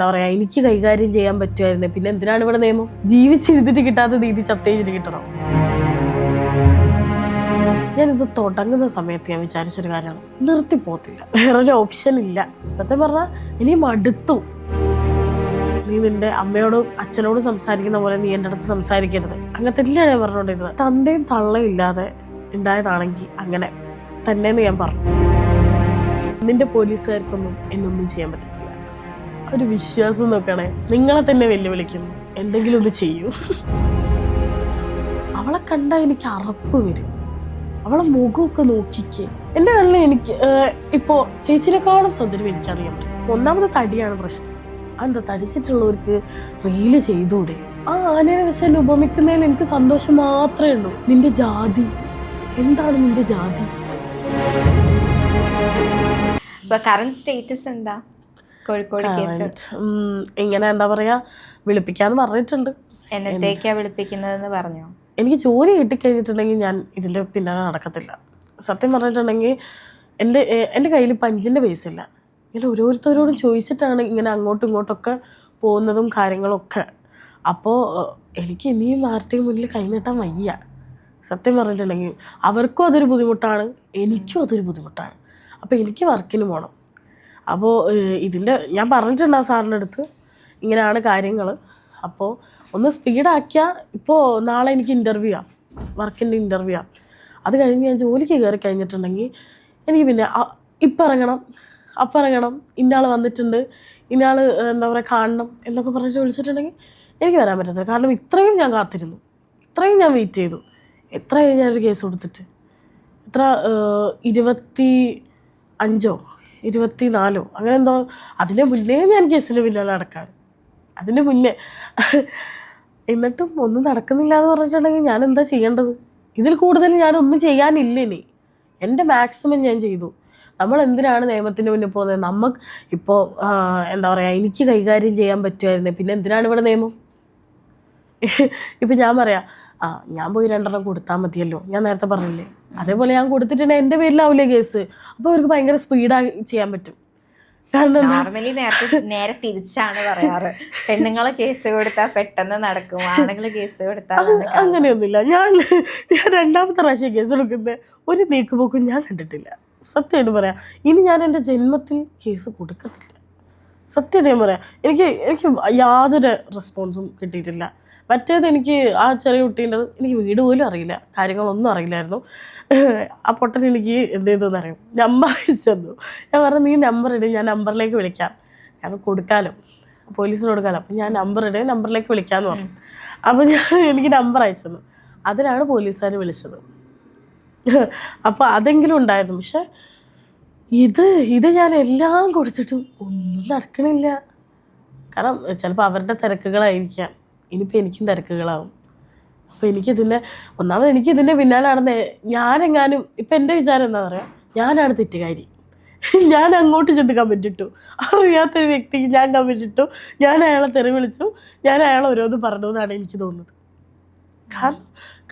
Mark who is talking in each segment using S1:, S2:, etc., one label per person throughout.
S1: എന്താ പറയാ, എനിക്ക് കൈകാര്യം ചെയ്യാൻ പറ്റുമായിരുന്നു. പിന്നെ എന്തിനാണ് ഇവിടെ നിയമം? ജീവിച്ചിരുന്നിട്ട് കിട്ടാത്ത രീതി ചത്തേജിന് കിട്ടണം. ഞാനിത് തുടങ്ങുന്ന സമയത്ത് ഞാൻ വിചാരിച്ചൊരു കാര്യമാണ്, നിർത്തിപ്പോത്തില്ല, വേറൊരു ഓപ്ഷൻ ഇല്ല. സത്യം പറഞ്ഞാൽ ഇനി മടുത്തു. നീ നിന്റെ അമ്മയോടും അച്ഛനോടും സംസാരിക്കുന്ന പോലെ നീ എൻ്റെ അടുത്ത് സംസാരിക്കരുത്, അങ്ങനെ തന്നെയാണ് ഞാൻ പറഞ്ഞുകൊണ്ടിരുന്നത്. തന്തയും തള്ളയും ഇല്ലാതെ ഉണ്ടായതാണെങ്കിൽ അങ്ങനെ തന്നെയെന്ന് ഞാൻ പറഞ്ഞു. നിന്റെ പോലീസുകാർക്കൊന്നും എന്നൊന്നും ചെയ്യാൻ പറ്റത്തില്ല. ഒരു വിശ്വാസം നോക്കണേ, നിങ്ങളെ തന്നെ വെല്ലുവിളിക്കുന്നു, എന്തെങ്കിലും ഒന്ന് ചെയ്യൂ. അവളെ കണ്ടാൽ എനിക്ക് അറപ്പ് വരും. അവളെ മുഖമൊക്കെ നോക്കിക്കേ. എൻ്റെ കണ്ണിൽ എനിക്ക് ഇപ്പോൾ ചേച്ചിനെക്കാളും സൗന്ദര്യം എനിക്കറിയാൻ പറ്റും. ഒന്നാമത് തടിയാണ് പ്രശ്നം. അതെന്താ, തടിച്ചിട്ടുള്ളവർക്ക് റീല് ചെയ്തൂടെ? ആ ആനയെ വെച്ച് എന്നെ ഉപമിക്കുന്നതിൽ എനിക്ക് സന്തോഷം മാത്രമേ ഉള്ളൂ. നിന്റെ ജാതി എന്താണ്? നിന്റെ ജാതി
S2: കറന്റ് സ്റ്റേറ്റസ് എന്താ? കോഴിക്കോട് കേസ്
S1: ഇങ്ങനെ എന്താ പറയാ, വിളിപ്പിക്കാന്ന് പറഞ്ഞിട്ടുണ്ട്.
S2: എന്നത്തേക്കാ വിളിപ്പിക്കുന്നതെന്ന് പറഞ്ഞോ?
S1: എനിക്ക് ജോലി കിട്ടിക്കഴിഞ്ഞിട്ടുണ്ടെങ്കിൽ ഞാൻ ഇതിൻ്റെ പിന്നാലെ നടക്കത്തില്ല. സത്യം പറഞ്ഞിട്ടുണ്ടെങ്കിൽ എൻ്റെ കയ്യിൽ പഞ്ചിൻ്റെ പൈസ ഇല്ല. ഇങ്ങനെ ഓരോരുത്തരോടും ചോദിച്ചിട്ടാണ് ഇങ്ങനെ അങ്ങോട്ടും ഇങ്ങോട്ടൊക്കെ പോകുന്നതും കാര്യങ്ങളൊക്കെ. അപ്പോൾ എനിക്ക് ഇനിയും ആരുടെയും മുന്നിൽ കൈനീട്ടാൻ വയ്യ. സത്യം പറഞ്ഞിട്ടുണ്ടെങ്കിൽ അവർക്കും അതൊരു ബുദ്ധിമുട്ടാണ്, എനിക്കും അതൊരു ബുദ്ധിമുട്ടാണ്. അപ്പോൾ എനിക്ക് വർക്കിന് പോകണം. അപ്പോൾ ഇതിൻ്റെ ഞാൻ പറഞ്ഞിട്ടുണ്ട് ആ സാറിൻ്റെ അടുത്ത്, ഇങ്ങനെയാണ് കാര്യങ്ങൾ. അപ്പോൾ ഒന്ന് സ്പീഡാക്കിയാൽ, ഇപ്പോൾ നാളെ എനിക്ക് ഇൻ്റർവ്യൂ ആണ്, വർക്കിൻ്റെ ഇൻ്റർവ്യൂ ആണ്. അത് കഴിഞ്ഞ് ഞാൻ ജോലിക്ക് കയറി കഴിഞ്ഞിട്ടുണ്ടെങ്കിൽ എനിക്ക് പിന്നെ ഇപ്പം ഇറങ്ങണം, അപ്പം ഇറങ്ങണം, ഇന്നയാൾ വന്നിട്ടുണ്ട്, ഇന്നയാൾ എന്താ പറയുക കാണണം എന്നൊക്കെ പറഞ്ഞിട്ട് വിളിച്ചിട്ടുണ്ടെങ്കിൽ എനിക്ക് വരാൻ പറ്റത്തില്ല. കാരണം ഇത്രയും ഞാൻ കാത്തിരുന്നു, ഇത്രയും ഞാൻ വെയിറ്റ് ചെയ്തു. എത്രയായി ഞാനൊരു കേസ് കൊടുത്തിട്ട്? എത്ര 25 24 അങ്ങനെ എന്തോ. അതിന് മുന്നേ ഞാൻ കേസിന് പിന്നാലെ നടക്കാണ്, അതിന് മുന്നേ. എന്നിട്ടും ഒന്നും നടക്കുന്നില്ല എന്ന് പറഞ്ഞിട്ടുണ്ടെങ്കിൽ ഞാൻ എന്താ ചെയ്യേണ്ടത്? ഇതിൽ കൂടുതൽ ഞാനൊന്നും ചെയ്യാനില്ല. ഇനി എൻ്റെ മാക്സിമം ഞാൻ ചെയ്തു. നമ്മൾ എന്തിനാണ് നിയമത്തിന് മുന്നിൽ പോകുന്നത്? നമുക്ക് ഇപ്പോൾ എന്താ പറയുക, എനിക്ക് കൈകാര്യം ചെയ്യാൻ പറ്റുമായിരുന്നു, പിന്നെ എന്തിനാണ് ഇവിടെ നിയമം? ഇപ്പം ഞാൻ പറയാം, ഞാൻ പോയി 2 കൊടുത്താൽ മതിയല്ലോ, ഞാൻ നേരത്തെ പറഞ്ഞില്ലേ, അതേപോലെ ഞാൻ കൊടുത്തിട്ടുണ്ടെങ്കിൽ എൻ്റെ പേരിലാവില്ലേ കേസ്. അപ്പോൾ അവർക്ക് ഭയങ്കര സ്പീഡായി ചെയ്യാൻ പറ്റും. കാരണം
S2: നോർമലി നേരെ തിരിച്ചാണ് പറയാറ്, പെണ്ണുങ്ങളെ കേസ് കൊടുത്താൽ പെട്ടെന്ന് നടക്കും, ആണുങ്ങളെ കേസ് കൊടുത്താൽ
S1: അങ്ങനെയൊന്നുമില്ല. ഞാൻ 2ാമത്തെ പ്രാവശ്യം കേസ് കൊടുക്കുന്നത് ഒരു നീക്കുപോക്കും ഞാൻ കണ്ടിട്ടില്ല. സത്യമായിട്ട് പറയാം, ഇനി ഞാൻ എൻ്റെ ജന്മത്തിൽ കേസ് കൊടുക്കത്തില്ല. സത്യമായിട്ട് ഞാൻ പറയാം, എനിക്ക് യാതൊരു റെസ്പോൺസും കിട്ടിയിട്ടില്ല. മറ്റേത് എനിക്ക് ആ ചെറിയ കുട്ടീൻ്റെ എനിക്ക് വീട് പോലും അറിയില്ല, കാര്യങ്ങളൊന്നും അറിയില്ലായിരുന്നു. ആ പൊട്ടൻ എനിക്ക് എന്ത് ചെയ്തെന്ന് അറിയാം, നമ്പർ അയച്ചു തന്നു. ഞാൻ പറഞ്ഞു, നീ നമ്പർ ഇടും, ഞാൻ നമ്പറിലേക്ക് വിളിക്കാം, കാരണം കൊടുക്കാമല്ലോ, പോലീസിന് കൊടുക്കാമല്ലോ. അപ്പം ഞാൻ നമ്പർ ഇടും, നമ്പറിലേക്ക് വിളിക്കാമെന്ന് പറഞ്ഞു. അപ്പോൾ എനിക്ക് നമ്പർ അയച്ചു തന്നു. അതിനാണ് പോലീസുകാർ വിളിച്ചത്. അപ്പോൾ അതെങ്കിലും ഉണ്ടായിരുന്നു. പക്ഷെ ഇത് ഞാൻ എല്ലാം കൊടുത്തിട്ടും ഒന്നും നടക്കണില്ല. കാരണം ചിലപ്പോൾ അവരുടെ തിരക്കുകളായിരിക്കാം, ഇനിയിപ്പോൾ എനിക്കും തിരക്കുകളാവും. അപ്പോൾ എനിക്കിതിൻ്റെ പിന്നാലെ നടന്ന് ഞാനെങ്ങാനും ഇപ്പം എൻ്റെ വിചാരം എന്താണെന്ന് പറയാം, ഞാനാണ് തെറ്റുകാരി, ഞാൻ അങ്ങോട്ട് ചെന്ന് കമൻ്റ് ഇട്ടു, അറിയാത്തൊരു വ്യക്തിക്ക് ഞാൻ കമൻ്റ് ഇട്ടു, ഞാൻ അയാളെ തെറി വിളിച്ചു, ഞാൻ അയാളെ ഓരോന്ന് പറഞ്ഞു എന്നാണ് എനിക്ക് തോന്നുന്നത്.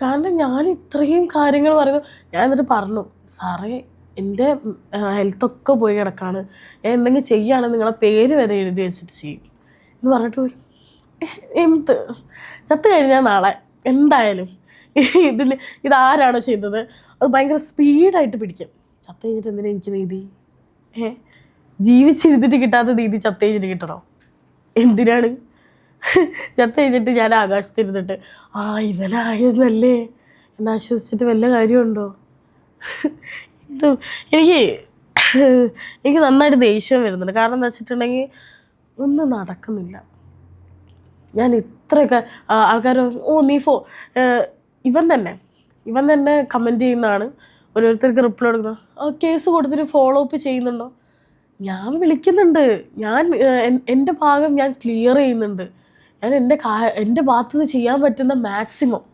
S1: കാരണം ഞാൻ ഇത്രയും കാര്യങ്ങൾ പറയുന്നു. ഞാൻ എന്നിട്ട് പറഞ്ഞു, സാറേ എൻ്റെ ഹെൽത്തൊക്കെ പോയി കിടക്കാണ്, ഞാൻ എന്തെങ്കിലും ചെയ്യുകയാണെങ്കിൽ നിങ്ങളെ പേര് വരെ എഴുതി വെച്ചിട്ട് ചെയ്യും എന്ന് പറഞ്ഞിട്ട് പോലും. എന്ത് ചത്ത് കഴിഞ്ഞാൽ നാളെ എന്തായാലും ഇതാരാണോ ചെയ്തത് അത് ഭയങ്കര സ്പീഡായിട്ട് പിടിക്കും. ചത്ത് കഴിഞ്ഞിട്ട് എന്തിനാ എനിക്ക് നീതി? ജീവിച്ചിരുന്നിട്ട് കിട്ടാത്ത നീതി ചത്ത് കഴിഞ്ഞിട്ട് കിട്ടണോ? എന്തിനാണ്? ചത്ത് കഴിഞ്ഞിട്ട് ഞാൻ ആകാശത്തിരുന്നിട്ട് ഇവനായിരുന്നല്ലേ എന്നാശ്വസിച്ചിട്ട് വല്ല കാര്യമുണ്ടോ? എനിക്ക് നന്നായിട്ട് ദേഷ്യം വരുന്നുണ്ട്. കാരണം എന്താ വെച്ചിട്ടുണ്ടെങ്കിൽ ഒന്നും നടക്കുന്നില്ല. ഞാൻ ഇത്രയൊക്കെ ആൾക്കാർ ഇവൻ തന്നെ കമൻറ്റ് ചെയ്യുന്നതാണ്, ഓരോരുത്തർക്ക് റിപ്ലൈ കൊടുക്കുന്നത്. കേസ് കൊടുത്തിട്ട് ഫോളോ അപ്പ് ചെയ്യുന്നുണ്ടോ? ഞാൻ വിളിക്കുന്നുണ്ട്, ഞാൻ എൻ്റെ ഭാഗം ഞാൻ ക്ലിയർ ചെയ്യുന്നുണ്ട്, ഞാൻ എൻ്റെ ഭാഗത്തുനിന്ന് ചെയ്യാൻ പറ്റുന്ന മാക്സിമം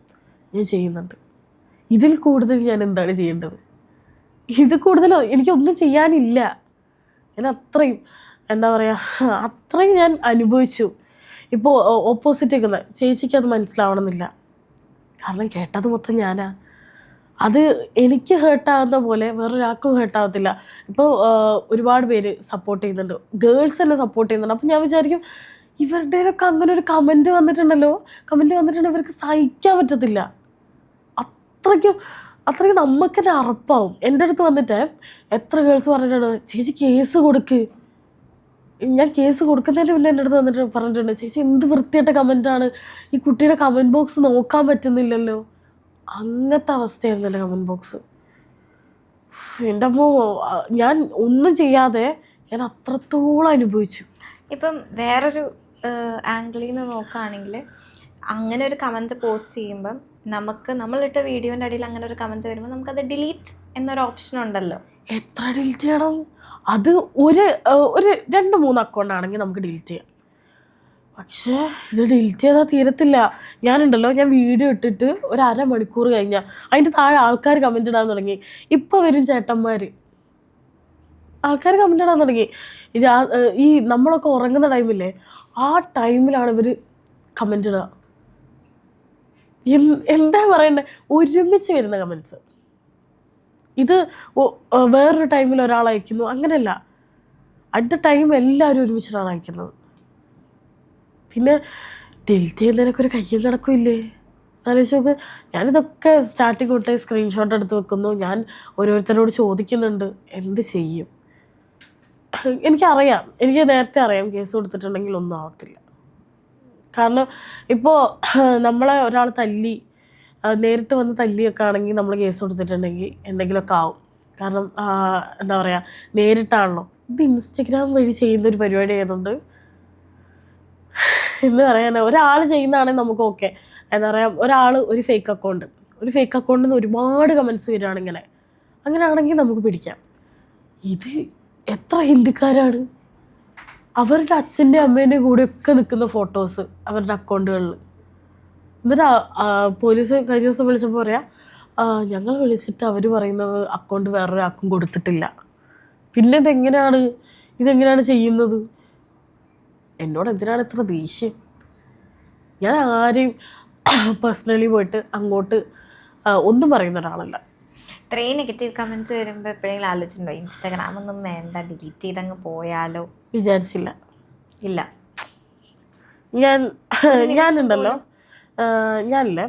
S1: ഞാൻ ചെയ്യുന്നുണ്ട്. ഇതിൽ കൂടുതൽ ഞാൻ എന്താണ് ചെയ്യേണ്ടത്? ഇത് കൂടുതൽ എനിക്കൊന്നും ചെയ്യാനില്ല. ഞാൻ അത്രയും എന്താ പറയുക, അത്രയും ഞാൻ അനുഭവിച്ചു. ഇപ്പോൾ ഓപ്പോസിറ്റ് നിൽക്കുന്ന ചേച്ചിക്ക് അത് മനസ്സിലാവണമെന്നില്ല, കാരണം കേട്ടത് മൊത്തം ഞാനാ. അത് എനിക്ക് ഹേർട്ടാകുന്ന പോലെ വേറൊരാൾക്കും ഹേർട്ടാകത്തില്ല. ഇപ്പോൾ ഒരുപാട് പേര് സപ്പോർട്ട് ചെയ്യുന്നുണ്ട്, ഗേൾസ് തന്നെ സപ്പോർട്ട് ചെയ്യുന്നുണ്ട്. അപ്പം ഞാൻ വിചാരിക്കും ഇവരുടെയൊക്കെ അങ്ങനെ ഒരു കമൻറ്റ് വന്നിട്ടുണ്ടെങ്കിൽ ഇവർക്ക് സഹിക്കാൻ പറ്റത്തില്ല. അത്രയ്ക്കും അത്രയ്ക്കും നമുക്ക് തന്നെ അറപ്പാവും. എൻ്റെ അടുത്ത് വന്നിട്ട് എത്ര ഗേൾസ് പറഞ്ഞിട്ടുണ്ട്, ചേച്ചി കേസ് കൊടുക്ക്. ഞാൻ കേസ് കൊടുക്കുന്നതിന് മുന്നേ എൻ്റെ അടുത്ത് വന്നിട്ട് പറഞ്ഞിട്ടുണ്ട്, ചേച്ചി എന്ത് വൃത്തിയായിട്ട കമൻറ്റാണ്, ഈ കുട്ടിയുടെ കമൻറ്റ് ബോക്സ് നോക്കാൻ പറ്റുന്നില്ലല്ലോ. അങ്ങനത്തെ അവസ്ഥയായിരുന്നു എൻ്റെ കമൻറ്റ് ബോക്സ്. എൻ്റെ അമ്മോ, ഞാൻ ഒന്നും ചെയ്യാതെ ഞാൻ അത്രത്തോളം അനുഭവിച്ചു.
S2: ഇപ്പം വേറൊരു ആംഗിളിൽ നിന്ന് നോക്കുകയാണെങ്കിൽ അങ്ങനെ ഒരു കമൻറ്റ് പോസ്റ്റ് ചെയ്യുമ്പം നമ്മളിട്ട വീഡിയോൻ്റെ അടിയിൽ അങ്ങനെ ഒരു കമൻറ്റ് വരുമ്പോൾ നമുക്കത് ഡിലീറ്റ് എന്നൊരു ഓപ്ഷൻ ഉണ്ടല്ലോ.
S1: എത്ര ഡിലീറ്റ് ചെയ്യണം? അത് ഒരു 2-3 അക്കൗണ്ട് ആണെങ്കിൽ നമുക്ക് ഡിലീറ്റ് ചെയ്യാം. പക്ഷേ ഇത് ഡിലീറ്റ് ചെയ്താൽ തീരത്തില്ല. ഞാൻ വീഡിയോ ഇട്ടിട്ട് ഒരു അരമണിക്കൂർ കഴിഞ്ഞാൽ അതിൻ്റെ താഴെ ആൾക്കാർ കമൻറ്റ് ഇടാൻ തുടങ്ങി. ഇപ്പോൾ വരും ചേട്ടന്മാർ, ആൾക്കാർ കമൻറ്റ് ഇടാൻ തുടങ്ങി. ഈ നമ്മളൊക്കെ ഉറങ്ങുന്ന ടൈമില്ലേ, ആ ടൈമിലാണ് ഇവർ കമൻറ്റ് ഇടുക. എന്താ പറയണ്ടേ, ഒരുമിച്ച് വരുന്ന കമൻറ്റ്സ്. ഇത് വേറൊരു ടൈമിൽ ഒരാൾ അയക്കുന്നു, അങ്ങനെയല്ല, അറ്റ് ദ ടൈം എല്ലാവരും ഒരുമിച്ചിട്ടാണ് അയക്കുന്നത്. പിന്നെ ഡിലീറ്റ് ചെയ്യുന്നതിനൊക്കെ ഒരു കയ്യും കണക്കുമില്ലേ? ആലോചിച്ച് നോക്ക്. ഞാനിതൊക്കെ സ്റ്റാർട്ടിങ് തൊട്ടേ സ്ക്രീൻഷോട്ട് എടുത്ത് വെക്കുന്നു. ഞാൻ ഓരോരുത്തരോട് ചോദിക്കുന്നുണ്ട് എന്ത് ചെയ്യും. എനിക്കറിയാം, എനിക്ക് നേരത്തെ അറിയാം കേസ് കൊടുത്തിട്ടുണ്ടെങ്കിൽ ഒന്നും ആവത്തില്ല. കാരണം ഇപ്പോൾ നമ്മളെ ഒരാൾ നേരിട്ട് വന്ന് തല്ലിയൊക്കെ ആണെങ്കിൽ നമ്മൾ കേസ് കൊടുത്തിട്ടുണ്ടെങ്കിൽ എന്തെങ്കിലുമൊക്കെ ആവും. കാരണം എന്താ പറയുക, നേരിട്ടാണല്ലോ. ഇത് ഇൻസ്റ്റഗ്രാം വഴി ചെയ്യുന്നൊരു പരിപാടി ആയതുകൊണ്ട് എന്ന് പറയാൻ, ഒരാൾ ചെയ്യുന്നതാണെങ്കിൽ നമുക്ക് ഓക്കെ. എന്താ പറയുക, ഒരു ഫേക്ക് അക്കൗണ്ടിൽ നിന്ന് ഒരുപാട് കമൻറ്റ്സ് വരികയാണ് അങ്ങനെയാണെങ്കിൽ നമുക്ക് പിടിക്കാം. ഇത് എത്ര ഹിന്ദിക്കാരാണ്, അവരുടെ അച്ഛൻ്റെ അമ്മേൻ്റെ കൂടെയൊക്കെ നിൽക്കുന്ന ഫോട്ടോസ് അവരുടെ അക്കൗണ്ടുകളിൽ. എന്നിട്ട് പോലീസ് കഴിഞ്ഞ ദിവസം വിളിച്ചപ്പോൾ പറയാം, ഞങ്ങൾ വിളിച്ചിട്ട് അവർ പറയുന്നത് അക്കൗണ്ട് വേറൊരാൾക്കും കൊടുത്തിട്ടില്ല. പിന്നെ ഇതെങ്ങനെയാണ് ചെയ്യുന്നത്? എന്നോട് എന്തിനാണ് ഇത്ര ദേഷ്യം? ഞാൻ ആരെയും പേഴ്സണലി പോയിട്ട് അങ്ങോട്ട് ഒന്നും പറയുന്ന ഒരാളല്ല.
S2: ഇത്രയും നെഗറ്റീവ് കമൻറ്റ്സ് വരുമ്പോൾ എപ്പോഴെങ്കിലും ആലോചിച്ചിട്ടുണ്ടോ ഇൻസ്റ്റാഗ്രാമൊന്നും വേണ്ട, ഡിലീറ്റ് ചെയ്തങ്ങ് പോയാലോ?
S1: വിചാരിച്ചില്ല.
S2: ഇല്ല,
S1: ഞാനില്ലേ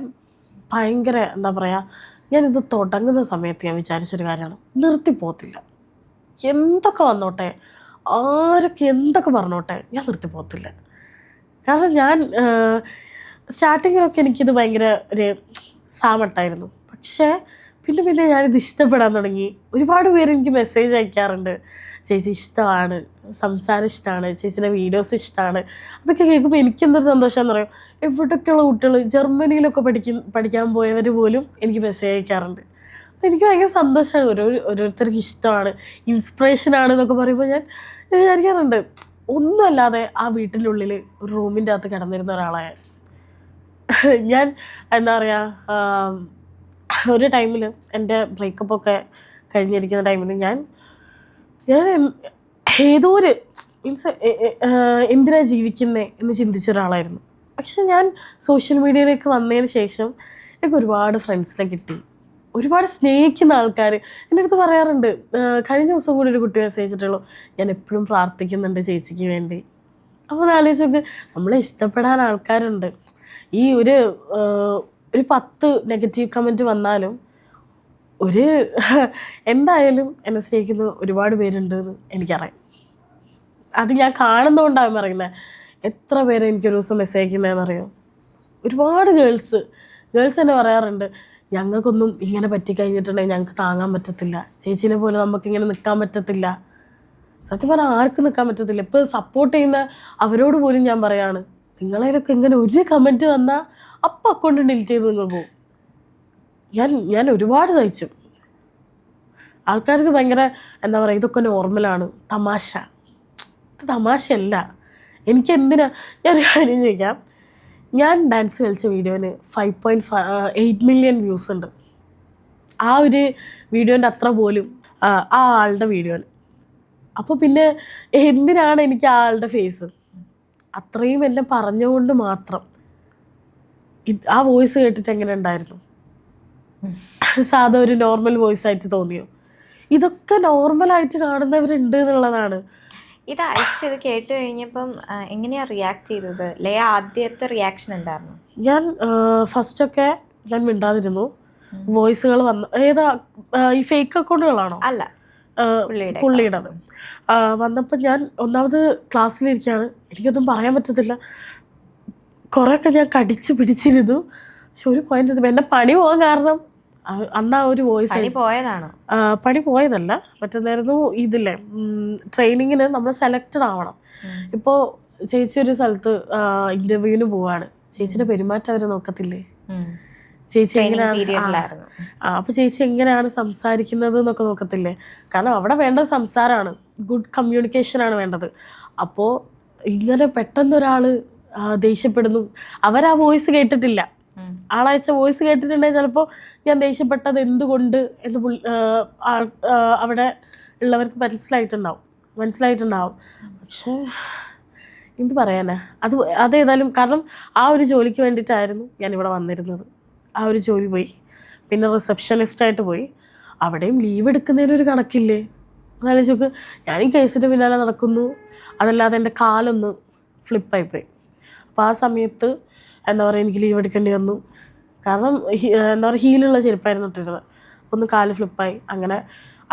S1: ഭയങ്കര എന്താ പറയുക, ഞാനിത് തുടങ്ങുന്ന സമയത്ത് ഞാൻ വിചാരിച്ചൊരു കാര്യമാണ്, നിർത്തിപ്പോകത്തില്ല. എന്തൊക്കെ വന്നോട്ടെ, ആരൊക്കെ എന്തൊക്കെ പറഞ്ഞോട്ടെ, ഞാൻ നിർത്തിപ്പോകത്തില്ല. കാരണം ഞാൻ സ്റ്റാർട്ടിങ്ങിലൊക്കെ എനിക്കിത് ഭയങ്കര ഒരു സാമട്ടായിരുന്നു. പക്ഷേ പിന്നെ ഞാനിത് ഇഷ്ടപ്പെടാൻ തുടങ്ങി. ഒരുപാട് പേര് എനിക്ക് മെസ്സേജ് അയക്കാറുണ്ട്, ചേച്ചി ഇഷ്ടമാണ്, സംസാരം ഇഷ്ടമാണ്, ചേച്ചിയുടെ വീഡിയോസ് ഇഷ്ടമാണ്. അതൊക്കെ കേൾക്കുമ്പോൾ എനിക്കെന്തൊരു സന്തോഷമാണെന്ന് പറയും. എവിടെയൊക്കെയുള്ള കുട്ടികൾ, ജർമ്മനിയിലൊക്കെ പഠിക്കാൻ പോയവർ പോലും എനിക്ക് മെസ്സേജ് അയക്കാറുണ്ട്. അപ്പോൾ എനിക്ക് ഭയങ്കര സന്തോഷമാണ്. ഓരോരുത്തർക്ക് ഇഷ്ടമാണ്, ഇൻസ്പിറേഷനാണ് എന്നൊക്കെ പറയുമ്പോൾ ഞാൻ വിചാരിക്കാറുണ്ട്, ഒന്നുമല്ലാതെ ആ വീട്ടിൻ്റെ ഉള്ളിൽ ഒരു റൂമിൻ്റെ അകത്ത് കിടന്നിരുന്ന ഒരാളായ ഞാൻ എന്താ പറയുക, ഒരു ടൈമിൽ എൻ്റെ ബ്രേക്കപ്പൊക്കെ കഴിഞ്ഞിരിക്കുന്ന ടൈമിൽ ഞാൻ ഏതോ ഒരു മീൻസ് എന്തിനാ ജീവിക്കുന്നത് എന്ന് ചിന്തിച്ച ഒരാളായിരുന്നു. പക്ഷെ ഞാൻ സോഷ്യൽ മീഡിയയിലേക്ക് വന്നതിന് ശേഷം എനിക്ക് ഒരുപാട് ഫ്രണ്ട്സിനെ കിട്ടി, ഒരുപാട് സ്നേഹിക്കുന്ന ആൾക്കാർ എൻ്റെ അടുത്ത് പറയാറുണ്ട്. കഴിഞ്ഞ ദിവസം കൂടി ഒരു കുട്ടി മെസ്സേജ് ചെയ്തിട്ടുള്ളൂ, ഞാൻ എപ്പോഴും പ്രാർത്ഥിക്കുന്നുണ്ട് ചേച്ചിക്ക് വേണ്ടി. അപ്പോൾ ആലോചിച്ച് നോക്ക്, നമ്മളെ ഇഷ്ടപ്പെടാൻ ആൾക്കാരുണ്ട്. ഈ ഒരു 10 നെഗറ്റീവ് കമൻറ്റ് വന്നാലും എന്തായാലും എന്നെ സ്നേഹിക്കുന്ന ഒരുപാട് പേരുണ്ടെന്ന് എനിക്കറിയാം. അത് ഞാൻ കാണുന്നതുകൊണ്ടാണ് പറയുന്നത്. എത്ര പേരെ എനിക്കൊരു ദിവസം മെസ്സേജ് അയക്കുന്നതെന്നറിയോ? ഒരുപാട് ഗേൾസ് തന്നെ പറയാറുണ്ട്, ഞങ്ങൾക്കൊന്നും ഇങ്ങനെ പറ്റിക്കഴിഞ്ഞിട്ടുണ്ടെങ്കിൽ ഞങ്ങൾക്ക് താങ്ങാൻ പറ്റത്തില്ല, ചേച്ചീനെ പോലെ നമുക്കിങ്ങനെ നിൽക്കാൻ പറ്റത്തില്ല. സത്യം പറഞ്ഞാൽ ആർക്കും നിൽക്കാൻ പറ്റത്തില്ല. ഇപ്പോൾ സപ്പോർട്ട് ചെയ്യുന്ന അവരോട് പോലും ഞാൻ പറയാണ്, നിങ്ങളതിലൊക്കെ ഇങ്ങനെ ഒരു കമൻറ്റ് വന്നാൽ അപ്പം അക്കൗണ്ട് ഡിലീറ്റ് ചെയ്ത് നിങ്ങൾ പോകും. ഞാൻ ഒരുപാട് സഹിച്ചു. ആൾക്കാർക്ക് ഭയങ്കര എന്താ പറയുക, ഇതൊക്കെ നോർമലാണ്, തമാശ. ഇത് തമാശയല്ല. എനിക്ക് ഞാനൊരു കാര്യം ചോദിക്കാം, ഞാൻ ഡാൻസ് കളിച്ച വീഡിയോന് 5.8 മില്യൺ വ്യൂസ് ഉണ്ട്. ആ ഒരു വീഡിയോൻ്റെ അത്ര പോലും ആ ആളുടെ വീഡിയോന്. അപ്പോൾ പിന്നെ എന്തിനാണ് എനിക്ക് ആ ആളുടെ ഫേസ്? അത്രയും എന്നെ പറഞ്ഞുകൊണ്ട് മാത്രം ആ വോയിസ് കേട്ടിട്ട് എങ്ങനെ ഉണ്ടായിരുന്നു? സാധാ ഒരു നോർമൽ വോയിസ് ആയിട്ട് തോന്നിയോ? ഇതൊക്കെ നോർമലായിട്ട് കാണുന്നവരുണ്ട് എന്നുള്ളതാണ്.
S2: ഇത് അയച്ചത് കേട്ട് കഴിഞ്ഞപ്പം എങ്ങനെയാ റിയാക്ട് ചെയ്തത്? ലേ ആദ്യത്തെ റിയാക്ഷൻ എന്തായിരുന്നു?
S1: ഞാൻ ഫസ്റ്റൊക്കെ ഞാൻ മിണ്ടാതിരുന്നു. വോയിസുകൾ വന്ന് ഏതാ ഈ ഫേക്ക് അക്കൗണ്ടുകളാണോ?
S2: അല്ല,
S1: പുള്ളിയുടേത് വന്നപ്പോൾ ഞാൻ ഒന്നാമത് ക്ലാസ്സിലിരിക്കുകയാണ്, എനിക്കൊന്നും പറയാൻ പറ്റത്തില്ല. കുറേയൊക്കെ ഞാൻ കടിച്ച് പിടിച്ചിരുന്നു. പക്ഷെ ഒരു പോയിന്റ് എൻ്റെ പണി പോകാൻ കാരണം അന്ന് ആ ഒരു വോയിസ്
S2: പോയതാണോ?
S1: പണി പോയതല്ല, മറ്റേന്നായിരുന്നു ഇതില്ലേ ട്രെയിനിങ്ങിന് നമ്മൾ സെലക്റ്റഡ് ആവണം. ഇപ്പോൾ ചേച്ചി ഒരു സ്ഥലത്ത് ഇൻ്റർവ്യൂവിന് പോവാണ്, ചേച്ചിയുടെ പെരുമാറ്റം അവർ നോക്കത്തില്ലേ? ചേച്ചി എങ്ങനെയാണ് അപ്പോൾ ചേച്ചി എങ്ങനെയാണ് സംസാരിക്കുന്നത് എന്നൊക്കെ നോക്കത്തില്ലേ? കാരണം അവിടെ വേണ്ടത് സംസാരമാണ്, ഗുഡ് കമ്മ്യൂണിക്കേഷനാണ് വേണ്ടത്. അപ്പോൾ ഇങ്ങനെ പെട്ടെന്നൊരാൾ ദേഷ്യപ്പെടുന്നു, അവരാ വോയിസ് കേട്ടിട്ടില്ല, ആളയച്ച വോയിസ് കേട്ടിട്ടുണ്ടെങ്കിൽ ചിലപ്പോൾ ഞാൻ ദേഷ്യപ്പെട്ടത് എന്തുകൊണ്ട് എന്ന് അവിടെ ഉള്ളവർക്ക് മനസ്സിലായിട്ടുണ്ടാവും. പക്ഷേ എന്ത് പറയാനാ, അതേതായാലും കാരണം ആ ഒരു ജോലിക്ക് വേണ്ടിയിട്ടായിരുന്നു ഞാനിവിടെ വന്നിരുന്നത്. ആ ഒരു ജോലി പോയി. പിന്നെ റിസപ്ഷനിസ്റ്റായിട്ട് പോയി, അവിടെയും ലീവ് എടുക്കുന്നതിനൊരു കണക്കില്ലേ? എന്നാലോചിച്ച് ഞാൻ ഈ കേസിൻ്റെ പിന്നാലെ നടക്കുന്നു, അതല്ലാതെ എൻ്റെ കാലൊന്ന് ഫ്ലിപ്പായിപ്പോയി. അപ്പോൾ ആ സമയത്ത് എന്താ പറയുക, എനിക്ക് ലീവ് എടുക്കേണ്ടി വന്നു. കാരണം എന്താ പറയുക, ഹീലുള്ള ചെരുപ്പായിരുന്നു ഇട്ടിരുന്നത്. ഒന്ന് കാല് ഫ്ലിപ്പായി. അങ്ങനെ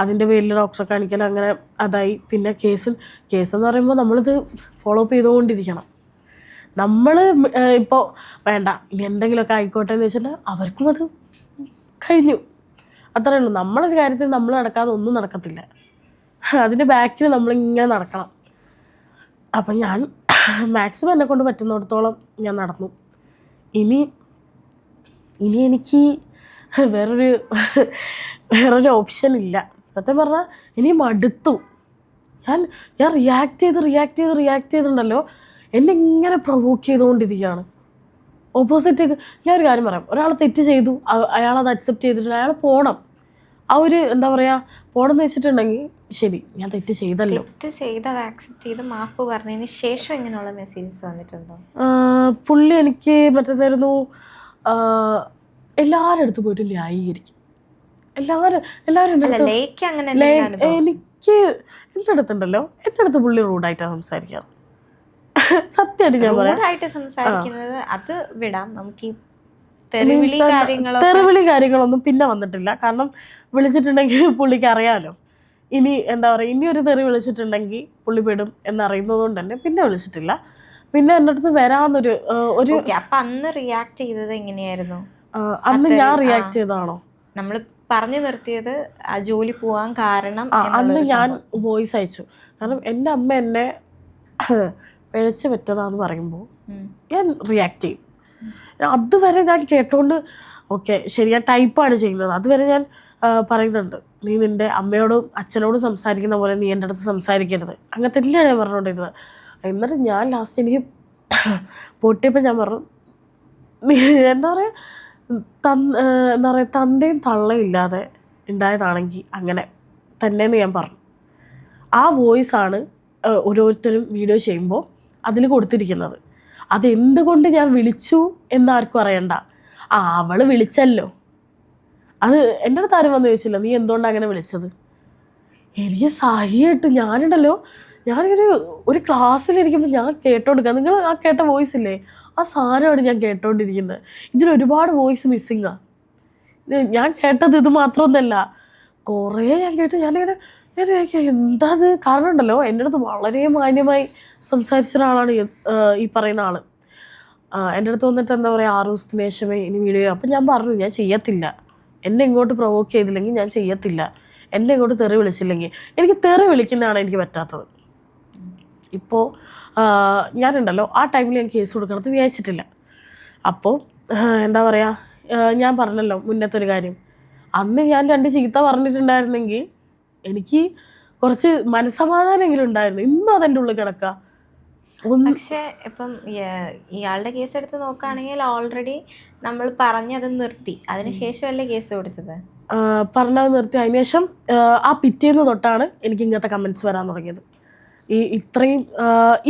S1: അതിൻ്റെ പേരിൽ ഡോക്ടറെ കാണിക്കൽ, അങ്ങനെ അതായി. പിന്നെ കേസെന്ന് പറയുമ്പോൾ നമ്മളിത് ഫോളോ അപ്പ് ചെയ്തുകൊണ്ടിരിക്കണം. നമ്മൾ ഇപ്പോൾ വേണ്ട ഇനി എന്തെങ്കിലുമൊക്കെ ആയിക്കോട്ടെ എന്ന് വെച്ചിട്ട് അവർക്കും അത് കഴിഞ്ഞു, അത്രേ ഉള്ളൂ. നമ്മളൊരു കാര്യത്തിൽ നമ്മൾ നടക്കാതെ ഒന്നും നടക്കത്തില്ല, അതിൻ്റെ ബാക്കിൽ നമ്മളിങ്ങനെ നടക്കണം. അപ്പം ഞാൻ മാക്സിമം എന്നെ കൊണ്ട് പറ്റുന്നിടത്തോളം ഞാൻ നടന്നു. ഇനി എനിക്ക് വേറൊരു ഓപ്ഷൻ ഇല്ല. സത്യം പറഞ്ഞാൽ ഇനി മടുത്തു. ഞാൻ റിയാക്ട് ചെയ്തിട്ടുണ്ടല്ലോ, എന്നെ ഇങ്ങനെ പ്രൊവോക്ക് ചെയ്തുകൊണ്ടിരിക്കുകയാണ് ഓപ്പോസിറ്റ്. ഞാൻ ഒരു കാര്യം പറയാം, ഒരാൾ തെറ്റ് ചെയ്തു, അയാളത് അക്സെപ്റ്റ് ചെയ്തിട്ടുണ്ട്, അയാൾ പോകണം. ആ ഒരു എന്താ പറയുക, പോകണമെന്ന് വെച്ചിട്ടുണ്ടെങ്കിൽ ശരി, ഞാൻ തെറ്റ് ചെയ്തല്ലോ,
S2: അത് ആക്സെപ്റ്റ് ചെയ്ത് മാപ്പ് പറഞ്ഞതിന് ശേഷം ഇങ്ങനെയുള്ള മെസ്സേജസ് വന്നിട്ടുണ്ടോ?
S1: പുള്ളി എനിക്ക് മറ്റേതായിരുന്നു, എല്ലാവരുടെ അടുത്ത് പോയിട്ട് ന്യായീകരിക്കും. എല്ലാവരും എനിക്ക് എൻ്റെ അടുത്തുണ്ടല്ലോ, എൻ്റെ അടുത്ത് പുള്ളി റൂഡായിട്ടാണ് സംസാരിക്കാറ്. സത്യമായിട്ട് ഞാൻ
S2: സംസാരിക്കുന്നത് അത് വിടാം, നമുക്ക് ഈ
S1: തെറിവിളി കാര്യങ്ങളൊന്നും പിന്നെ വന്നിട്ടില്ല. കാരണം വിളിച്ചിട്ടുണ്ടെങ്കിൽ പുള്ളിക്ക് അറിയാമല്ലോ, ഇനി എന്താ പറയുക, ഇനി ഒരു തെറി വിളിച്ചിട്ടുണ്ടെങ്കിൽ പുള്ളി പെടും എന്നറിയുന്നത് കൊണ്ട് തന്നെ പിന്നെ വിളിച്ചിട്ടില്ല. പിന്നെ എൻ്റെ അടുത്ത് വരാമെന്നൊരു
S2: അന്ന് റിയാക്ട് ചെയ്തത് എങ്ങനെയായിരുന്നു?
S1: അന്ന് ഞാൻ റിയാക്ട് ചെയ്തതാണോ?
S2: നമ്മൾ പറഞ്ഞു നിർത്തിയത് ആ ജോലി പോവാൻ കാരണം
S1: അന്ന് ഞാൻ വോയിസ് അയച്ചു. കാരണം എൻ്റെ അമ്മ എന്നെ പിഴച്ചു പറ്റതാന്ന് പറയുമ്പോൾ ഞാൻ റിയാക്ട് ചെയ്യും. അതുവരെ ഞാൻ കേട്ടോണ്ട് ഓക്കെ ശരി, ഞാൻ ടൈപ്പാണ് ചെയ്യുന്നത്, അതുവരെ ഞാൻ പറയുന്നുണ്ട്, നീ നിൻ്റെ അമ്മയോടും അച്ഛനോടും സംസാരിക്കുന്ന പോലെ നീ എൻ്റെ അടുത്ത് സംസാരിക്കരുത്, അങ്ങനെ തന്നെയാണ് ഞാൻ പറഞ്ഞുകൊണ്ടിരുന്നത്. എന്നിട്ട് ഞാൻ ലാസ്റ്റ് എനിക്ക് പൊട്ടിയപ്പോൾ ഞാൻ പറഞ്ഞു, എന്താ പറയുക, എന്താ പറയുക, തന്തയും തള്ളയും ഇല്ലാതെ ഉണ്ടായതാണെങ്കിൽ അങ്ങനെ തന്നെയെന്ന് ഞാൻ പറഞ്ഞു. ആ വോയിസാണ് ഓരോരുത്തരും വീഡിയോ ചെയ്യുമ്പോൾ അതിൽ കൊടുത്തിരിക്കുന്നത്. അതെന്തുകൊണ്ട് ഞാൻ വിളിച്ചു എന്നാർക്കും അറിയണ്ട. അവൾ വിളിച്ചല്ലോ, അത് എൻ്റെ അടുത്ത് ആരും വന്ന് ചോദിച്ചില്ല നീ എന്തുകൊണ്ടാണ് അങ്ങനെ വിളിച്ചത്. എനിക്ക് സഹിയായിട്ട് ഞാനുണ്ടല്ലോ, ഒരു ക്ലാസ്സിലിരിക്കുമ്പോൾ ഞാൻ കേട്ടോണ്ടിരിക്കുക, നിങ്ങൾ ആ കേട്ട വോയിസ് ഇല്ലേ, ആ സാധനമാണ് ഞാൻ കേട്ടോണ്ടിരിക്കുന്നത്. ഇതിലൊരുപാട് വോയിസ് മിസ്സിങ്ങാണ്. ഞാൻ കേട്ടത് ഇത് മാത്രമൊന്നുമല്ല, കുറേ ഞാൻ കേട്ട് ഞാനിങ്ങനെ എന്താ അത്. കാരണം ഉണ്ടല്ലോ, എൻ്റെ അടുത്ത് വളരെ മാന്യമായി സംസാരിച്ച ഒരാളാണ് ഈ പറയുന്ന ആൾ. എൻ്റെ അടുത്ത് വന്നിട്ട് എന്താ പറയുക, 6 ദിവസത്തിന് ശേഷമേ ഇനി വീഡിയോ. അപ്പം ഞാൻ പറഞ്ഞു ഞാൻ ചെയ്യത്തില്ല, എന്നെ ഇങ്ങോട്ട് പ്രൊവോക്ക് ചെയ്തില്ലെങ്കിൽ ഞാൻ ചെയ്യത്തില്ല, എന്നെ ഇങ്ങോട്ട് തെറി വിളിച്ചില്ലെങ്കിൽ. എനിക്ക് തെറി വിളിക്കുന്നതാണ് എനിക്ക് പറ്റാത്തത്. ഇപ്പോൾ ഞാനുണ്ടല്ലോ ആ ടൈമിൽ ഞാൻ കേസ് കൊടുക്കണത് വിചാരിച്ചിട്ടില്ല. അപ്പോൾ എന്താ പറയുക, ഞാൻ പറഞ്ഞല്ലോ മുന്നത്തൊരു കാര്യം, അന്ന് ഞാൻ 2 ചീത്ത പറഞ്ഞിട്ടുണ്ടായിരുന്നെങ്കിൽ എനിക്ക് കുറച്ച് മനസ്സമാധാനമെങ്കിലും ഉണ്ടായിരുന്നു. ഇന്നും അതെൻ്റെ ഉള്ളിൽ കിടക്കുക.
S2: പക്ഷേ ഇപ്പം ഇയാളുടെ കേസ് എടുത്ത് നോക്കുകയാണെങ്കിൽ ഓൾറെഡി നമ്മൾ പറഞ്ഞത് നിർത്തി, അതിനുശേഷമല്ലേ കേസ് കൊടുത്തത്?
S1: പറഞ്ഞത് നിർത്തി, അതിനുശേഷം ആ പിറ്റേന്ന് തൊട്ടാണ് എനിക്ക് ഇങ്ങനത്തെ കമൻറ്റ്സ് വരാൻ തുടങ്ങിയത്. ഇത്രയും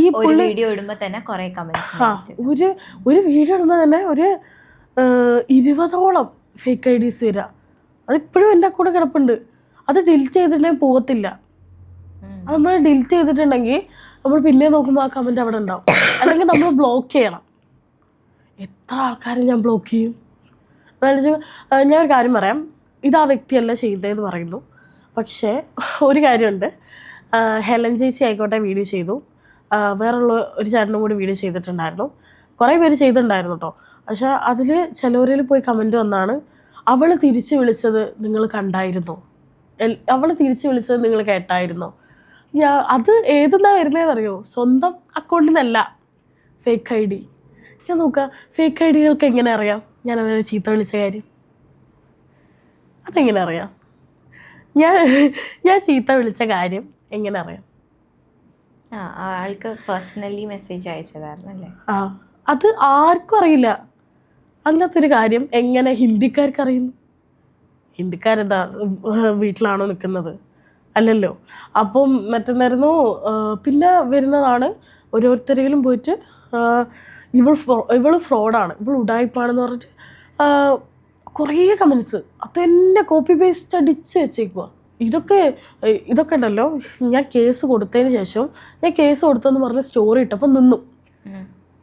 S1: ഈ
S2: വീഡിയോ ഇടുമ്പോൾ തന്നെ കുറേ കമൻറ്റ്സ്,
S1: ഒരു വീഡിയോ ഇടുമ്പോൾ തന്നെ ഒരു 20ഓളം ഫേക്ക് ഐഡീസ് വരിക. അതിപ്പോഴും എൻ്റെ അക്കൗണ്ട് കിടപ്പുണ്ട്. അത് ഡിലീറ്റ് ചെയ്തിട്ടുണ്ടെങ്കിൽ പോകത്തില്ല. അത് നമ്മൾ ഡിലീറ്റ് ചെയ്തിട്ടുണ്ടെങ്കിൽ നമ്മൾ പിന്നെ നോക്കുമ്പോൾ ആ കമൻറ്റ് അവിടെ ഉണ്ടാവും. അല്ലെങ്കിൽ നമ്മൾ ബ്ലോക്ക് ചെയ്യണം. എത്ര ആൾക്കാരെ ഞാൻ ബ്ലോക്ക് ചെയ്യും? ഞാൻ ഒരു കാര്യം പറയാം, ഇത് ആ വ്യക്തിയല്ല ചെയ്തതെന്ന് പറയുന്നു. പക്ഷേ ഒരു കാര്യമുണ്ട്, ഹെലൻ ചേച്ചി ആയിക്കോട്ടെ വീഡിയോ ചെയ്തു, വേറുള്ള ഒരു ചേട്ടനും കൂടി വീഡിയോ ചെയ്തിട്ടുണ്ടായിരുന്നു. കുറേ പേര് ചെയ്തിട്ടുണ്ടായിരുന്നു കേട്ടോ. പക്ഷെ അതിൽ ചിലവരിൽ പോയി കമൻറ്റ് വന്നാണ്, അവൾ തിരിച്ച് വിളിച്ചത് നിങ്ങൾ കണ്ടായിരുന്നോ, അവൾ തിരിച്ച് വിളിച്ചത് നിങ്ങൾ കേട്ടായിരുന്നോ? അത് ഏതെന്നാ വരുന്നതെന്ന് അറിയോ? സ്വന്തം അക്കൗണ്ടിൽ നിന്നല്ല, ഫേക്ക് ഐ ഡി. ഞാൻ നോക്കുക, ഫേക്ക് ഐ ഡികൾക്ക് എങ്ങനെ അറിയാം ഞാൻ അവരെ ചീത്ത വിളിച്ച കാര്യം? അതെങ്ങനെ അറിയാം? ഞാൻ ചീത്ത വിളിച്ച കാര്യം എങ്ങനെ അറിയാം?
S2: ആൾക്ക് പേഴ്സണലി മെസ്സേജ് അയച്ചതായിരുന്നു അല്ലേ?
S1: അത് ആർക്കും അറിയില്ല. അങ്ങനത്തെ ഒരു കാര്യം എങ്ങനെ ഹിന്ദിക്കാർക്ക് അറിയുന്നു? ഹിന്ദിക്കാരെന്താ വീട്ടിലാണോ നിൽക്കുന്നത്? അല്ലല്ലോ. അപ്പം മറ്റന്നായിരുന്നു പിന്നെ വരുന്നതാണ് ഓരോരുത്തരെങ്കിലും പോയിട്ട് ഇവൾ ഫ്രോഡാണ്, ഇവൾ ഉഡായിപ്പാണെന്ന് പറഞ്ഞിട്ട് കുറേ കമൻസ് അതെന്നെ കോപ്പി പേസ്റ്റ് അടിച്ച് വെച്ചേക്കുക. ഇതൊക്കെ ഉണ്ടല്ലോ, ഞാൻ കേസ് കൊടുത്തതിന് ശേഷം ഞാൻ കേസ് കൊടുത്തെന്ന് പറഞ്ഞ് സ്റ്റോറി ഇട്ടപ്പോൾ നിന്നു.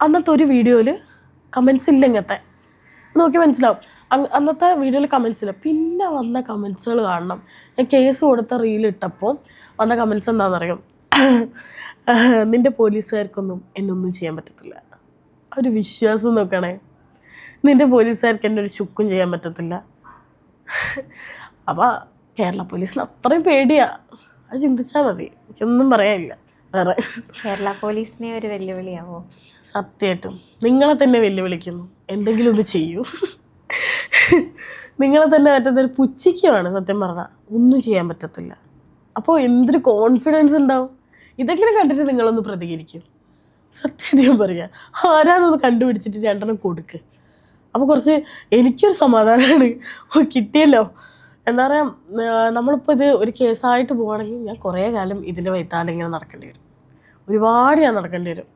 S1: അന്നത്തെ ഒരു വീഡിയോയിൽ കമൻസ് ഇല്ല, ഇങ്ങനത്തെ നോക്കി മനസ്സിലാവും. അന്നത്തെ വീഡിയോയിൽ കമൻസ് ഇല്ല. പിന്നെ വന്ന കമൻസുകൾ കാണണം. ഞാൻ കേസ് കൊടുത്ത റീലിട്ടപ്പോൾ വന്ന കമൻസ് എന്താണെന്നറിയാം? നിൻ്റെ പോലീസുകാർക്കൊന്നും എന്നൊന്നും ചെയ്യാൻ പറ്റത്തില്ല. ഒരു വിശ്വാസം നോക്കണേ, നിൻ്റെ പോലീസുകാർക്ക് എന്നെ ഒരു ചുക്കും ചെയ്യാൻ പറ്റത്തില്ല. അപ്പോൾ കേരള പോലീസിന് അത്രയും പേടിയാ. അത് ചിന്തിച്ചാൽ മതി. എനിക്കൊന്നും പറയാനില്ല വേറെ.
S2: കേരള പോലീസിനെ ഒരു വെല്ലുവിളിയാവോ?
S1: സത്യമായിട്ടും നിങ്ങളെ തന്നെ വെല്ലുവിളിക്കുന്നു, എന്തെങ്കിലും ഒന്ന് ചെയ്യൂ. നിങ്ങളെ തന്നെ പറ്റുന്നൊരു പുച്ഛിക്കുവാണ് സത്യം പറഞ്ഞാൽ. ഒന്നും ചെയ്യാൻ പറ്റത്തില്ല. അപ്പോൾ എന്തൊരു കോൺഫിഡൻസ് ഉണ്ടാവും. ഇതെങ്കിലും കണ്ടിട്ട് നിങ്ങളൊന്ന് പ്രതികരിക്കും. സത്യമായിട്ട് ഞാൻ പറയാം, ആരാന്നൊന്ന് കണ്ടുപിടിച്ചിട്ട് രണ്ടെണ്ണം കൊടുക്ക്. അപ്പോൾ കുറച്ച് എനിക്കൊരു സമാധാനമാണ്, കിട്ടിയല്ലോ. എന്താ പറയുക, നമ്മളിപ്പോൾ ഇത് ഒരു കേസായിട്ട് പോവുകയാണെങ്കിൽ ഞാൻ കുറേ കാലം ഇതിൻ്റെ വൈത്താലിങ്ങനെ നടക്കേണ്ടി വരും. ഒരുപാട് ഞാൻ നടക്കേണ്ടി വരും.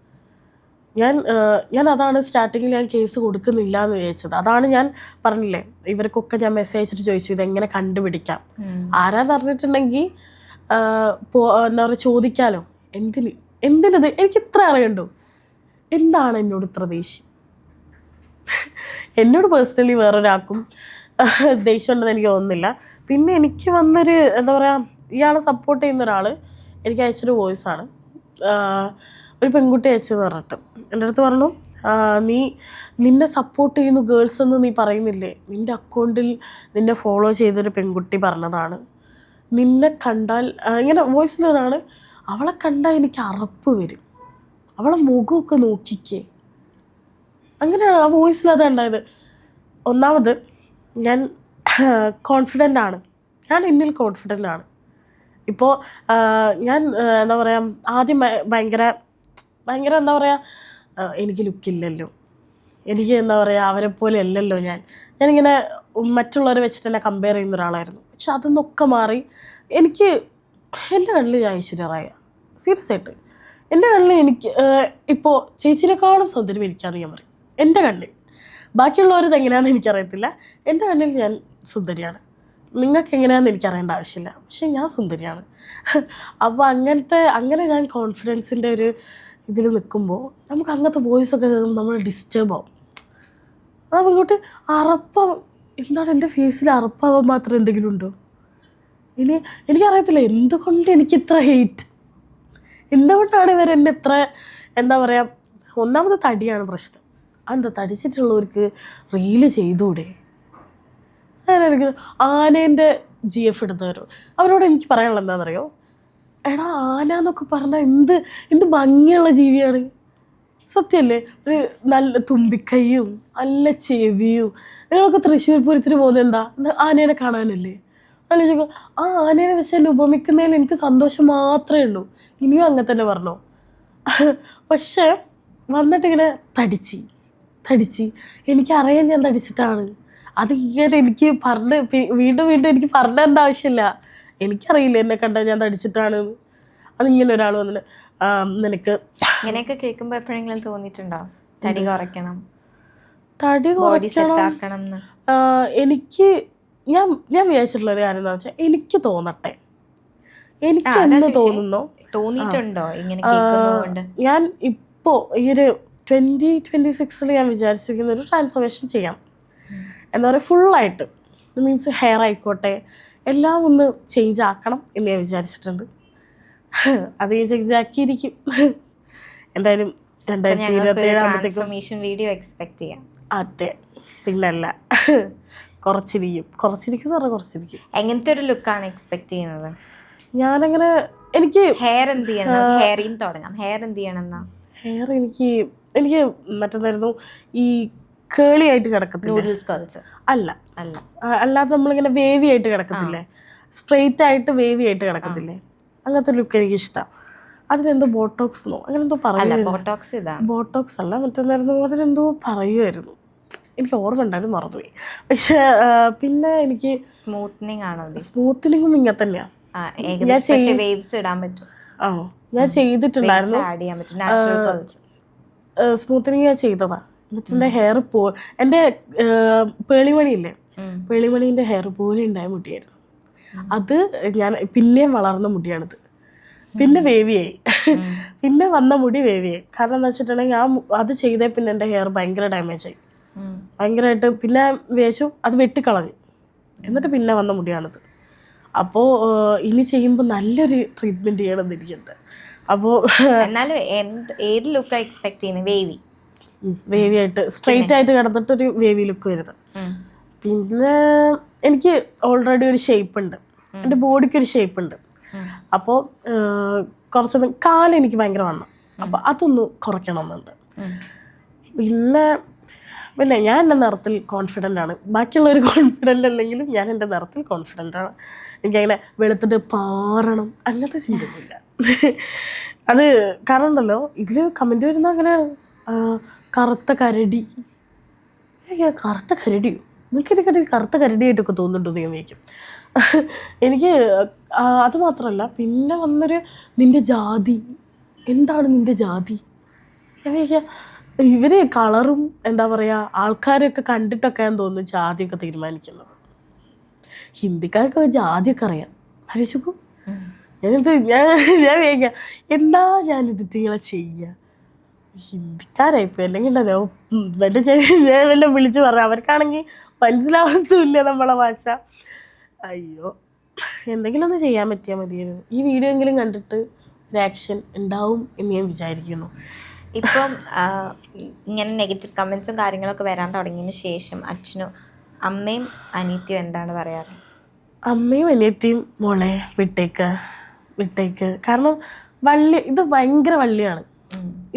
S1: ഞാൻ അതാണ് സ്റ്റാർട്ടിങ്ങിൽ ഞാൻ കേസ് കൊടുക്കുന്നില്ല എന്ന് വിചാരിച്ചത്. അതാണ് ഞാൻ പറഞ്ഞില്ലേ, ഇവർക്കൊക്കെ ഞാൻ മെസ്സേജ് അയച്ചിട്ട് ചോദിച്ചു ഇതെങ്ങനെ കണ്ടുപിടിക്കാം. ആരാന്ന് അറിഞ്ഞിട്ടുണ്ടെങ്കിൽ എന്താ പറയുക ചോദിക്കാലോ. എന്തിനത് എനിക്ക് ഇത്ര അറിയണ്ടോ? എന്താണ് എന്നോട് ഇത്ര ദേഷ്യം? എന്നോട് പേഴ്സണലി വേറൊരാൾക്കും ദേഷ്യം ഉണ്ടെന്ന് എനിക്ക് തോന്നുന്നില്ല. പിന്നെ എനിക്ക് വന്നൊരു എന്താ പറയുക, ഇയാളെ സപ്പോർട്ട് ചെയ്യുന്ന ഒരാൾ എനിക്ക് അയച്ചൊരു വോയിസാണ്. ഒരു പെൺകുട്ടി അയച്ചെന്ന് പറഞ്ഞിട്ട് എൻ്റെ അടുത്ത് പറഞ്ഞു, നിന്നെ സപ്പോർട്ട് ചെയ്യുന്നു ഗേൾസ് എന്ന് നീ പറയുന്നില്ലേ, നിൻ്റെ അക്കൗണ്ടിൽ നിന്നെ ഫോളോ ചെയ്തൊരു പെൺകുട്ടി പറഞ്ഞതാണ്, നിന്നെ കണ്ടാൽ ഇങ്ങനെ വോയിസിലാണ്, അവളെ കണ്ടാൽ എനിക്ക് അറപ്പ് വരും, അവളെ മുഖമൊക്കെ നോക്കിക്കേ. അങ്ങനെയാണ് ആ വോയിസിൽ അതുണ്ടായത്. ഒന്നാമത് ഞാൻ കോൺഫിഡൻ്റ് ആണ്, ഞാൻ എന്നിൽ കോൺഫിഡൻ്റ് ആണ്. ഇപ്പോൾ ഞാൻ എന്താ പറയുക, ആദ്യം ഭയങ്കര എന്താ പറയുക, എനിക്ക് ലുക്കില്ലല്ലോ, എനിക്ക് എന്താ പറയുക അവരെ പോലെ അല്ലല്ലോ ഞാനിങ്ങനെ മറ്റുള്ളവരെ വെച്ചിട്ട് എന്നെ കമ്പയർ ചെയ്യുന്ന ഒരാളായിരുന്നു. പക്ഷെ അതൊന്നൊക്കെ മാറി എനിക്ക് എൻ്റെ കണ്ണിൽ ഞാൻ ഐശ്വര്യ റായ, സീരിയസ് ആയിട്ട് എൻ്റെ കണ്ണിൽ എനിക്ക് ഇപ്പോൾ ചേച്ചിനെക്കാളും സൗന്ദര്യം എനിക്കാണെന്ന് ഞാൻ പറയും. എൻ്റെ കണ്ണിൽ, ബാക്കിയുള്ളവരത് എങ്ങനെയാണെന്ന് എനിക്കറിയത്തില്ല, എൻ്റെ കണ്ണിൽ ഞാൻ സുന്ദരിയാണ്. നിങ്ങൾക്ക് എങ്ങനെയാണെന്ന് എനിക്കറിയേണ്ട ആവശ്യമില്ല, പക്ഷേ ഞാൻ സുന്ദരിയാണ്. അപ്പോൾ അങ്ങനെ ഞാൻ കോൺഫിഡൻസിൻ്റെ ഒരു ഇതിൽ നിൽക്കുമ്പോൾ നമുക്ക് അങ്ങനത്തെ വോയിസൊക്കെ കേൾക്കുമ്പോൾ നമ്മൾ ഡിസ്റ്റർബ് ആവും. അപ്പോൾ ഇങ്ങോട്ട് എന്താണ് എൻ്റെ ഫേസിൽ അറപ്പാവാൻ മാത്രം എന്തെങ്കിലും ഉണ്ടോ? എനിക്കറിയത്തില്ല എന്തുകൊണ്ട് എനിക്കിത്ര ഹെയ്റ്റ്, എന്തുകൊണ്ടാണ് ഇവരെന്നെ ഇത്ര എന്താ പറയുക. ഒന്നാമത് തടിയാണ് പ്രശ്നം. അതെന്താ തടിച്ചിട്ടുള്ളവർക്ക് റീല് ചെയ്തുകൂടെ? എനിക്ക് ആനേൻ്റെ GF എടുത്തവരോ അവരോട് എനിക്ക് പറയാനുള്ളത് എന്താണെന്നറിയോ, എടാ ആന എന്നൊക്കെ പറഞ്ഞാൽ എന്ത് ഭംഗിയുള്ള ജീവിയാണ്. സത്യമല്ലേ? ഒരു നല്ല തുമ്പിക്കൈയും നല്ല ചെവിയും. നിങ്ങളൊക്കെ തൃശ്ശൂർ പൂരത്തിന് പോകുന്നത് എന്താ? ആനേനെ കാണാനല്ലേ? ആലോചിക്കുക, ആ ആനേനെ വെച്ച് എന്നെ ഉപമിക്കുന്നതിൽ എനിക്ക് സന്തോഷം മാത്രമേ ഉള്ളൂ. ഇനിയും അങ്ങനെ തന്നെ പറഞ്ഞോ. പക്ഷേ വന്നിട്ടിങ്ങനെ തടിച്ച് എനിക്കറിയാൻ ഞാൻ തടിച്ചിട്ടാണ്. അതിങ്ങനെ എനിക്ക് വീണ്ടും എനിക്ക് പറഞ്ഞേണ്ട ആവശ്യമില്ല. എനിക്കറിയില്ല എന്നെ കണ്ടാൽ ഞാൻ തടിച്ചിട്ടാണ്. അതിങ്ങനെ ഒരാൾ വന്നിട്ട് നിനക്ക്
S2: ഇങ്ങനെയൊക്കെ കേൾക്കുമ്പോൾ എപ്പോഴെങ്കിലും തോന്നിയിട്ടുണ്ടോ തടി കുറയ്ക്കണം,
S1: എനിക്ക് ഞാൻ വിചാരിച്ചിട്ടുള്ള ഒരു കാര്യം എന്താ വെച്ചാൽ എനിക്ക് തോന്നട്ടെ, എനിക്ക് എന്ത് തോന്നുന്നോ
S2: തോന്നിയിട്ടുണ്ടോ ഇങ്ങനെ കേൾക്കുന്നതുകൊണ്ട്?
S1: ഞാൻ ഇപ്പോൾ ഈ ഒരു 2026 ഞാൻ വിചാരിച്ചിരിക്കുന്ന ഒരു ട്രാൻസ്ഫോർമേഷൻ ചെയ്യാം. എന്താ പറയുക, ഫുള്ളായിട്ട് മീൻസ് ഹെയർ ആയിക്കോട്ടെ എല്ലാം ഒന്ന് ചേഞ്ച് ആക്കണം എന്ന് ഞാൻ വിചാരിച്ചിട്ടുണ്ട്. അത് ഞാൻ ചേഞ്ച് ആക്കിയിരിക്കും എന്തായാലും 2027
S2: ട്രാൻസ്ഫോർമേഷൻ വീഡിയോ എക്സ്പെക്ട് ചെയ്യാം.
S1: അതെ, പിന്നല്ല. കുറച്ചിരിക്കും എന്ന് പറഞ്ഞാൽ കുറച്ചിരിക്കും.
S2: എങ്ങനത്തെ ഒരു ലുക്കാണ് എക്സ്പെക്ട് ചെയ്യുന്നത്?
S1: ഞാനങ്ങനെ എനിക്ക്
S2: ഹെയർ എന്ത് ചെയ്യണം? ഹെയറിൽ തുടങ്ങാം. ഹെയർ എന്ത് ചെയ്യണമെന്നാ?
S1: ഹെയർ എനിക്ക് മറ്റന്നായിരുന്നു ഈ കേളി ആയിട്ട് കിടക്കത്തില്ല, അല്ല അല്ലാതെ നമ്മളിങ്ങനെ വേവി ആയിട്ട് കിടക്കത്തില്ലേ, സ്ട്രെയിറ്റ് ആയിട്ട് വേവി ആയിട്ട് കിടക്കത്തില്ലേ, അങ്ങനത്തെ ലുക്ക് എനിക്ക് ഇഷ്ടമാണ്. അതിനെന്തോ ബോട്ടോക്സിനോ അങ്ങനെന്തോ പറയുന്നത്, ബോട്ടോക്സ് അല്ല മറ്റന്നായിരുന്നു, അതിനെന്തോ പറയുമായിരുന്നു, എനിക്ക് ഓർമ്മ ഉണ്ടായിരുന്നു, മറന്നുപോയി. പക്ഷെ പിന്നെ എനിക്ക് സ്മൂത്തനിങ്ങും ഇങ്ങനെ തന്നെയാണ്. ആണോ? ഞാൻ ചെയ്തിട്ടുണ്ടായിരുന്നു സ്മൂത്തനിങ്, ഞാൻ ചെയ്തതാ. എന്നിട്ട് എൻ്റെ ഹെയർ എൻ്റെ പേളിമണിയില്ലേ, പേളിമണീൻ്റെ ഹെയർ പോലെ ഉണ്ടായ മുടിയായിരുന്നു അത്. ഞാൻ പിന്നെയും വളർന്ന മുടിയാണിത്, പിന്നെ വേവിയായി, പിന്നെ വന്ന മുടി വേവിയായി. കാരണം എന്താ വെച്ചിട്ടുണ്ടെങ്കിൽ അത് ചെയ്തേ പിന്നെ എൻ്റെ ഹെയർ ഭയങ്കര ഡാമേജ് ആയി, ഭയങ്കരമായിട്ട്. പിന്നെ വേശം അത് വെട്ടിക്കളഞ്ഞു, എന്നിട്ട് പിന്നെ വന്ന മുടിയാണിത്. അപ്പോൾ ഇനി ചെയ്യുമ്പോൾ നല്ലൊരു ട്രീറ്റ്മെൻറ്റ് ചെയ്യണമെന്ന് ഇരിക്കുന്നുണ്ട്. അപ്പോൾ
S2: എന്നാലും ഏത് ലുക്കാണ് എക്സ്പെക്ട് ചെയ്യുന്നത്?
S1: വേവി ആയിട്ട് സ്ട്രെയിറ്റ് ആയിട്ട് കിടന്നിട്ടൊരു വേവി ലുക്ക് വരുന്നത്. പിന്നെ എനിക്ക് ഓൾറെഡി ഒരു ഷേപ്പ് ഉണ്ട്, എൻ്റെ ബോഡിക്ക് ഒരു ഷേപ്പ് ഉണ്ട്. അപ്പോൾ കുറച്ചൊന്ന് കാലെനിക്ക് ഭയങ്കര വണ്ണം, അപ്പോൾ അതൊന്ന് കുറയ്ക്കണമെന്നുണ്ട്. പിന്നെ ഞാൻ എൻ്റെ നിറത്തിൽ കോൺഫിഡൻ്റ് ആണ്. ബാക്കിയുള്ളവർ കോൺഫിഡൻ്റ് അല്ലെങ്കിലും ഞാൻ എൻ്റെ നിറത്തിൽ കോൺഫിഡൻ്റ് ആണ്. എനിക്കങ്ങനെ വെളുത്തിട്ട് പാറണം അങ്ങനത്തെ ചിന്തയൊന്നുമില്ല. അത് കാരണം ഉണ്ടല്ലോ, ഇതിൽ കമൻറ്റ് വരുന്നത് അങ്ങനെയാണ്, കറുത്ത കരടി. കറുത്ത കരടിയോ? എനിക്കെനിക്കത് കറുത്ത കരടിയായിട്ടൊക്കെ തോന്നുന്നുണ്ടോ ഞാൻ വയ്ക്കും. എനിക്ക് അത് മാത്രമല്ല, പിന്നെ വന്നൊരു നിൻ്റെ ജാതി, എന്താണ് നിൻ്റെ ജാതി? ഞാൻ വയ്ക്കാം ഇവർ കളറും എന്താ പറയുക ആൾക്കാരെയൊക്കെ കണ്ടിട്ടൊക്കെയാന്ന് തോന്നുന്നു ജാതിയൊക്കെ തീരുമാനിക്കുന്നത്. ഹിന്ദിക്കാർക്ക് ജാതിയൊക്കെ അറിയാം. ആലോചിക്കൂ, ഞാൻ വേഗം എന്താ ഞാനിത് ഇങ്ങനെ ചെയ്യുക, ഹിന്ദിക്കാരായിപ്പോൾ അല്ലെങ്കിൽ ഉണ്ടല്ലോ ഞാൻ വല്ല വിളിച്ച് പറയാം, അവർക്കാണെങ്കിൽ മനസ്സിലാവത്തുമില്ല നമ്മളെ ഭാഷ. അയ്യോ, എന്തെങ്കിലും ഒന്ന് ചെയ്യാൻ പറ്റിയാൽ മതിയായിരുന്നു. ഈ വീഡിയോ എങ്കിലും കണ്ടിട്ട് ഒരു ആക്ഷൻ ഉണ്ടാവും എന്ന് ഞാൻ വിചാരിക്കുന്നു.
S2: ഇപ്പം ഇങ്ങനെ നെഗറ്റീവ് കമൻസും കാര്യങ്ങളൊക്കെ വരാൻ തുടങ്ങിയതിന് ശേഷം അച്ഛനും അമ്മയും അനിയത്തിയും എന്താണ് പറയാറ്?
S1: അമ്മയും അനിയത്തിയും മോളെ വിട്ടേക്ക്. കാരണം ഇത് ഭയങ്കര വള്ളിയാണ്.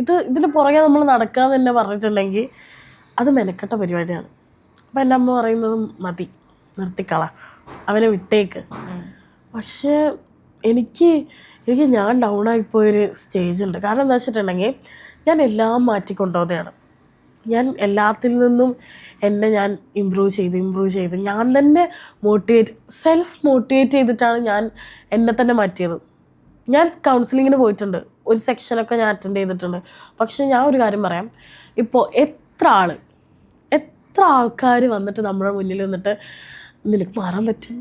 S1: ഇതിന് പുറകെ നമ്മൾ നടക്കാന്ന് തന്നെ പറഞ്ഞിട്ടുണ്ടെങ്കിൽ അത് മെനക്കെട്ട പരിപാടിയാണ്. അപ്പം എൻ്റെ അമ്മ പറയുന്നത് മതി, നിർത്തിക്കള, അവനെ വിട്ടേക്ക്. പക്ഷേ എനിക്ക് ഞാൻ ഡൗൺ ആയിപ്പോയൊരു സ്റ്റേജ് ഉണ്ട്. കാരണം എന്താ വെച്ചിട്ടുണ്ടെങ്കിൽ ഞാൻ എല്ലാം മാറ്റിക്കൊണ്ടുപോകുന്നതാണ്. ഞാൻ എല്ലാത്തിൽ നിന്നും എന്നെ ഞാൻ ഇമ്പ്രൂവ് ചെയ്ത് ഞാൻ തന്നെ സെൽഫ് മോട്ടിവേറ്റ് ചെയ്തിട്ടാണ് ഞാൻ എന്നെ തന്നെ മാറ്റിയത്. ഞാൻ കൗൺസിലിങ്ങിന് പോയിട്ടുണ്ട്, ഒരു സെക്ഷനൊക്കെ ഞാൻ അറ്റൻഡ് ചെയ്തിട്ടുണ്ട്. പക്ഷെ ഞാൻ ഒരു കാര്യം പറയാം, ഇപ്പോൾ എത്ര ആൾക്കാർ വന്നിട്ട് നമ്മുടെ മുന്നിൽ വന്നിട്ട് നിനക്ക് മാറാൻ പറ്റും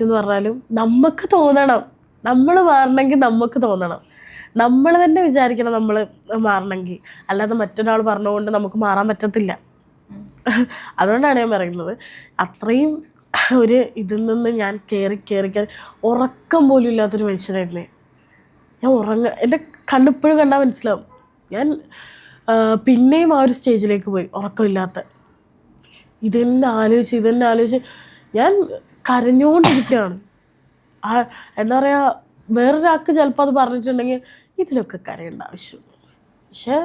S1: എന്ന് പറഞ്ഞാലും നമുക്ക് തോന്നണം, നമ്മൾ മാറണമെങ്കിൽ നമുക്ക് തോന്നണം, നമ്മൾ തന്നെ വിചാരിക്കണം നമ്മൾ മാറണമെങ്കിൽ. അല്ലാതെ മറ്റൊരാൾ പറഞ്ഞുകൊണ്ട് നമുക്ക് മാറാൻ പറ്റത്തില്ല. അതുകൊണ്ടാണ് ഞാൻ പറയുന്നത്, അത്രയും ഒരു ഇതിൽ നിന്ന് ഞാൻ കയറി ഉറക്കം പോലും ഇല്ലാത്തൊരു മനുഷ്യനായിട്ടില്ലേ ഞാൻ. എൻ്റെ കണ്ണിപ്പോഴും കണ്ടാൽ മനസ്സിലാവും. ഞാൻ പിന്നെയും ആ ഒരു സ്റ്റേജിലേക്ക് പോയി, ഉറക്കമില്ലാത്ത. ഇതെന്നെ ആലോചിച്ച് ഞാൻ കരഞ്ഞുകൊണ്ടിരിക്കുകയാണ്. എന്താ പറയുക, വേറൊരാൾക്ക് ചിലപ്പോൾ അത് പറഞ്ഞിട്ടുണ്ടെങ്കിൽ ഇതിലൊക്കെ കരയേണ്ട ആവശ്യമില്ല. പക്ഷെ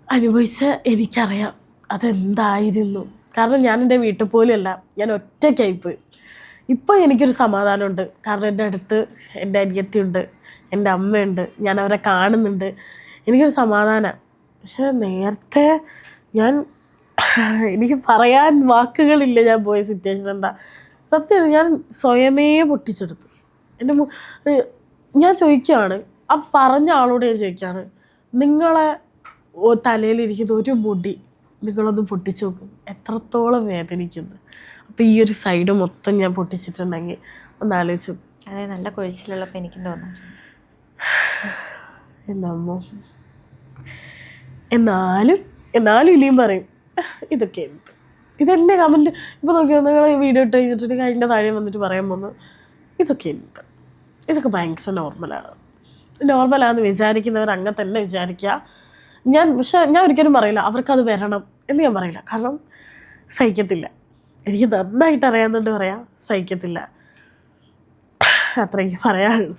S1: അനുഭവിച്ച എനിക്കറിയാം അതെന്തായിരുന്നു. കാരണം ഞാൻ എൻ്റെ വീട്ടിൽ പോലും അല്ല, ഞാൻ ഒറ്റയ്ക്കായിപ്പോയി. ഇപ്പോൾ എനിക്കൊരു സമാധാനമുണ്ട്. കാരണം എൻ്റെ അടുത്ത് എൻ്റെ അനിയത്തിയുണ്ട്, എൻ്റെ അമ്മയുണ്ട്, ഞാൻ അവരെ കാണുന്നുണ്ട്, എനിക്കൊരു സമാധാനമാണ്. പക്ഷെ നേരത്തെ എനിക്ക് പറയാൻ വാക്കുകളില്ല. ഞാൻ പോയ സിറ്റുവേഷൻ എന്താ സത്യമാണ്, ഞാൻ സ്വയമേ പൊട്ടിച്ചെടുത്തു. ഞാൻ ചോദിക്കുകയാണ്, ആ പറഞ്ഞ ആളോട് ഞാൻ ചോദിക്കുകയാണ്, നിങ്ങളെ തലയിലിരിക്കുന്ന ഒരു മുടി നിങ്ങളൊന്ന് പൊട്ടിച്ച് നോക്കും എത്രത്തോളം വേദനിക്കുന്നു. അപ്പോൾ ഈ ഒരു സൈഡ് മൊത്തം ഞാൻ പൊട്ടിച്ചിട്ടുണ്ടെങ്കിൽ ഒന്ന് ആലോചിച്ചു.
S2: അതെ, നല്ല കൊഴിച്ചിലുള്ളപ്പോൾ എനിക്കും തോന്നാം.
S1: എൻ്റെ അമ്മ. എന്നാലും ഇനിയും പറയും ഇതൊക്കെ എന്ത്, ഇതെൻ്റെ കമൻറ്റ്. ഇപ്പോൾ നോക്കിയാൽ നിങ്ങൾ ഈ വീഡിയോ ഇട്ട് കഴിഞ്ഞിട്ടുണ്ടെങ്കിൽ അതിൻ്റെ താഴെ വന്നിട്ട് പറയാൻ പോകുന്നു ഇതൊക്കെ എന്ത്, ഇതൊക്കെ ഭയങ്കര നോർമലാണെന്ന് വിചാരിക്കുന്നവർ അങ്ങനെ തന്നെ വിചാരിക്കുക. പക്ഷെ ഞാൻ ഒരിക്കലും പറയില്ല അവർക്കത് വരണം എന്ന് ഞാൻ പറയില്ല. കാരണം സഹിക്കത്തില്ല. എനിക്ക് നന്നായിട്ട് അറിയാവുന്നതുകൊണ്ട് പറയാം, സഹിക്കത്തില്ല. അത്രയ്ക്ക് പറയാനുള്ളൂ.